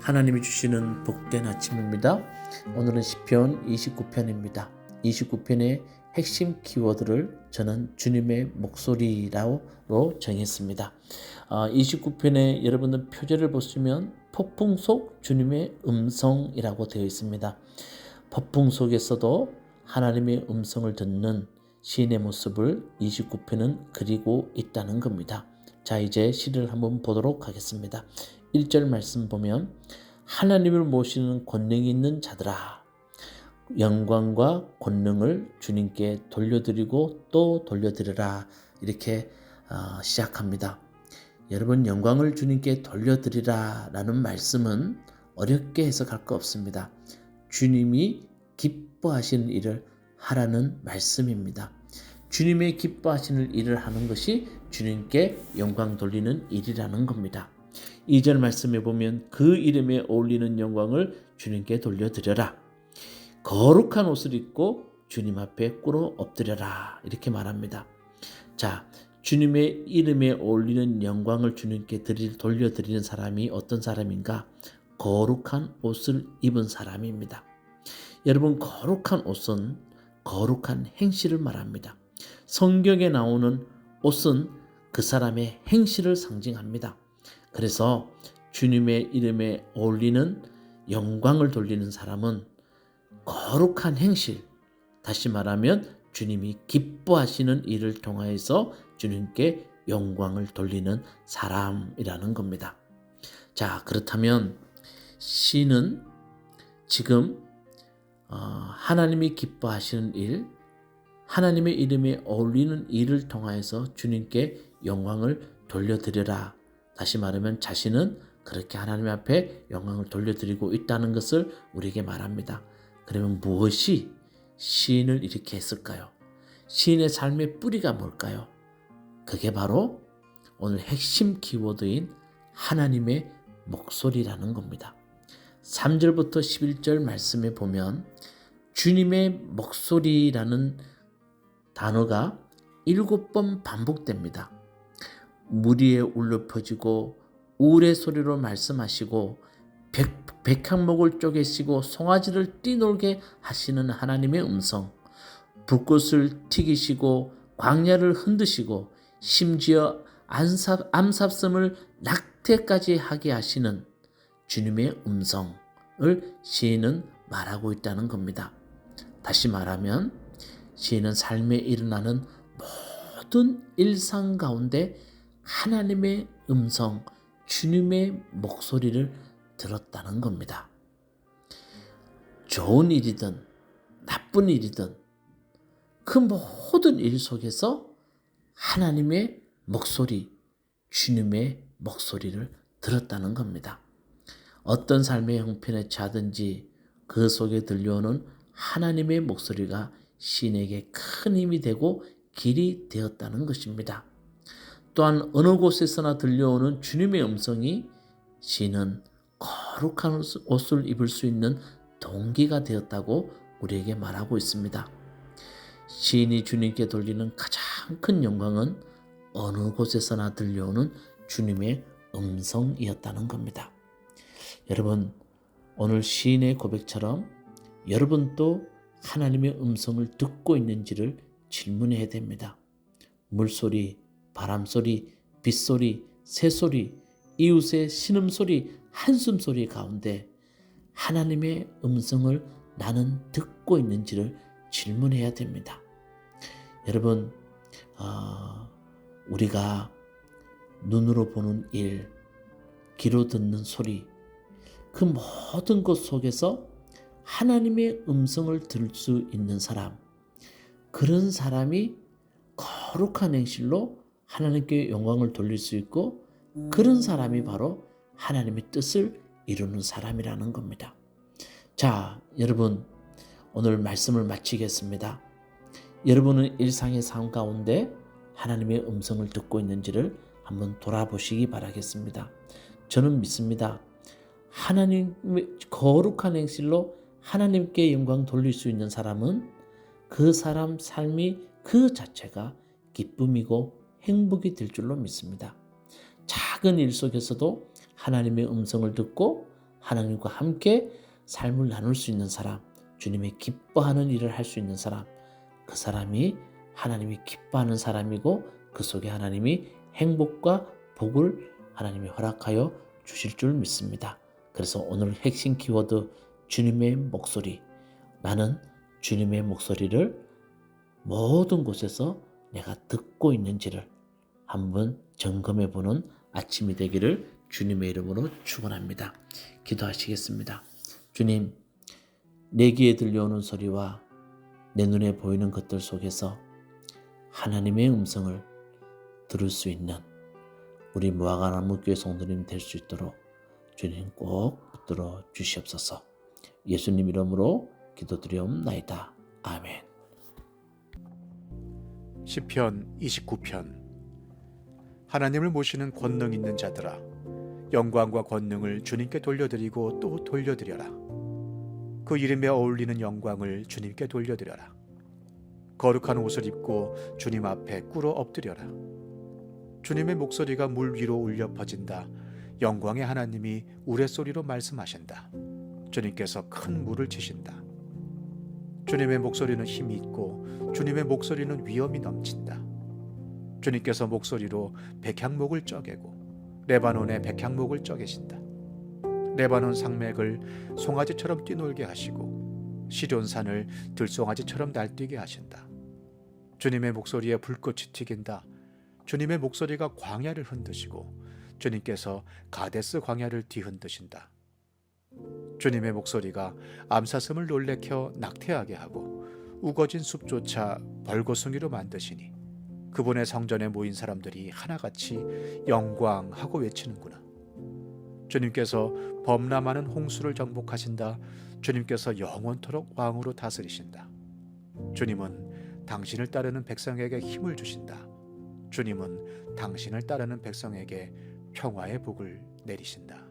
하나님이 주시는 복된 아침입니다. 오늘은 시편 29편입니다. 29편의 핵심 키워드를 저는 주님의 목소리라고 정했습니다. 29편에 여러분들 표제를 보시면 폭풍 속 주님의 음성이라고 되어 있습니다. 폭풍 속에서도 하나님의 음성을 듣는 시인의 모습을 29편은 그리고 있다는 겁니다. 자, 이제 시를 한번 보도록 하겠습니다. 1절 말씀 보면 하나님을 모시는 권능이 있는 자들아, 영광과 권능을 주님께 돌려드리고 또 돌려드리라, 이렇게 시작합니다. 여러분, 영광을 주님께 돌려드리라 라는 말씀은 어렵게 해석할 거 없습니다. 주님이 기뻐하시는 일을 하라는 말씀입니다. 주님의 기뻐하시는 일을 하는 것이 주님께 영광 돌리는 일이라는 겁니다. 2절 말씀에 보면 그 이름에 어울리는 영광을 주님께 돌려드려라. 거룩한 옷을 입고 주님 앞에 꿇어 엎드려라, 이렇게 말합니다. 자, 주님의 이름에 어울리는 영광을 주님께 돌려드리는 사람이 어떤 사람인가? 거룩한 옷을 입은 사람입니다. 여러분, 거룩한 옷은 거룩한 행실을 말합니다. 성경에 나오는 옷은 그 사람의 행실을 상징합니다. 그래서 주님의 이름에 어울리는 영광을 돌리는 사람은 거룩한 행실, 다시 말하면 주님이 기뻐하시는 일을 통하여서 주님께 영광을 돌리는 사람이라는 겁니다. 자, 그렇다면 시는 지금 하나님이 기뻐하시는 일, 하나님의 이름에 어울리는 일을 통하여서 주님께 영광을 돌려드려라, 다시 말하면 자신은 그렇게 하나님 앞에 영광을 돌려드리고 있다는 것을 우리에게 말합니다. 그러면 무엇이 시인을 이렇게 했을까요? 시인의 삶의 뿌리가 뭘까요? 그게 바로 오늘 핵심 키워드인 하나님의 목소리라는 겁니다. 3절부터 11절 말씀에 보면 주님의 목소리라는 단어가 7번 반복됩니다. 무리에 울려 퍼지고 우레 소리로 말씀하시고 백향목을 쪼개시고 송아지를 뛰놀게 하시는 하나님의 음성, 불꽃을 튀기시고 광야를 흔드시고 심지어 암삽섬을 낙태까지 하게 하시는 주님의 음성을 시인은 말하고 있다는 겁니다. 다시 말하면 시인은 삶에 일어나는 모든 일상 가운데 하나님의 음성, 주님의 목소리를 들었다는 겁니다. 좋은 일이든 나쁜 일이든 그 모든 일 속에서 하나님의 목소리, 주님의 목소리를 들었다는 겁니다. 어떤 삶의 형편에 처하든지 그 속에 들려오는 하나님의 목소리가 시인에게 큰 힘이 되고 길이 되었다는 것입니다. 또한 어느 곳에서나 들려오는 주님의 음성이 시인은 거룩한 옷을 입을 수 있는 동기가 되었다고 우리에게 말하고 있습니다. 시인이 주님께 돌리는 가장 큰 영광은 어느 곳에서나 들려오는 주님의 음성이었다는 겁니다. 여러분, 오늘 시인의 고백처럼 여러분도 하나님의 음성을 듣고 있는지를 질문해야 됩니다. 물소리, 바람소리, 빗소리, 새소리, 이웃의 신음소리, 한숨소리 가운데 하나님의 음성을 나는 듣고 있는지를 질문해야 됩니다. 여러분, 우리가 눈으로 보는 일, 귀로 듣는 소리, 그 모든 것 속에서 하나님의 음성을 들을 수 있는 사람, 그런 사람이 거룩한 행실로 하나님께 영광을 돌릴 수 있고, 그런 사람이 바로 하나님의 뜻을 이루는 사람이라는 겁니다. 자, 여러분, 오늘 말씀을 마치겠습니다. 여러분은 일상의 삶 가운데 하나님의 음성을 듣고 있는지를 한번 돌아보시기 바라겠습니다. 저는 믿습니다. 하나님의 거룩한 행실로 하나님께 영광 돌릴 수 있는 사람은 그 사람 삶이 그 자체가 기쁨이고 행복이 될 줄로 믿습니다. 작은 일 속에서도 하나님의 음성을 듣고 하나님과 함께 삶을 나눌 수 있는 사람, 주님의 기뻐하는 일을 할 수 있는 사람, 그 사람이 하나님이 기뻐하는 사람이고 그 속에 하나님이 행복과 복을 하나님이 허락하여 주실 줄 믿습니다. 그래서 오늘 핵심 키워드 주님의 목소리. 나는 주님의 목소리를 모든 곳에서 내가 듣고 있는지를 한번 점검해 보는 아침이 되기를 주님의 이름으로 축원합니다. 기도하시겠습니다. 주님, 내 귀에 들려오는 소리와 내 눈에 보이는 것들 속에서 하나님의 음성을 들을 수 있는 우리 무화과나무 교회 성도님 될 수 있도록 주님 꼭 붙들어 주시옵소서. 예수님 이름으로 기도드리옵나이다. 아멘. 시편 29편. 하나님을 모시는 권능 있는 자들아, 영광과 권능을 주님께 돌려드리고 또 돌려드려라. 그 이름에 어울리는 영광을 주님께 돌려드려라. 거룩한 옷을 입고 주님 앞에 꿇어 엎드려라. 주님의 목소리가 물 위로 울려 퍼진다. 영광의 하나님이 우레소리로 말씀하신다. 주님께서 큰 물을 치신다. 주님의 목소리는 힘이 있고 주님의 목소리는 위엄이 넘친다. 주님께서 목소리로 백향목을 쪼개고 레바논의 백향목을 쪼개신다. 레바논 산맥을 송아지처럼 뛰놀게 하시고 시럇산을 들송아지처럼 날뛰게 하신다. 주님의 목소리에 불꽃이 튀긴다. 주님의 목소리가 광야를 흔드시고 주님께서 가데스 광야를 뒤흔드신다. 주님의 목소리가 암사슴을 놀래켜 낙태하게 하고 우거진 숲조차 벌거숭이로 만드시니 그분의 성전에 모인 사람들이 하나같이 영광하고 외치는구나. 주님께서 범람하는 홍수를 정복하신다. 주님께서 영원토록 왕으로 다스리신다. 주님은 당신을 따르는 백성에게 힘을 주신다. 주님은 당신을 따르는 백성에게 평화의 복을 내리신다.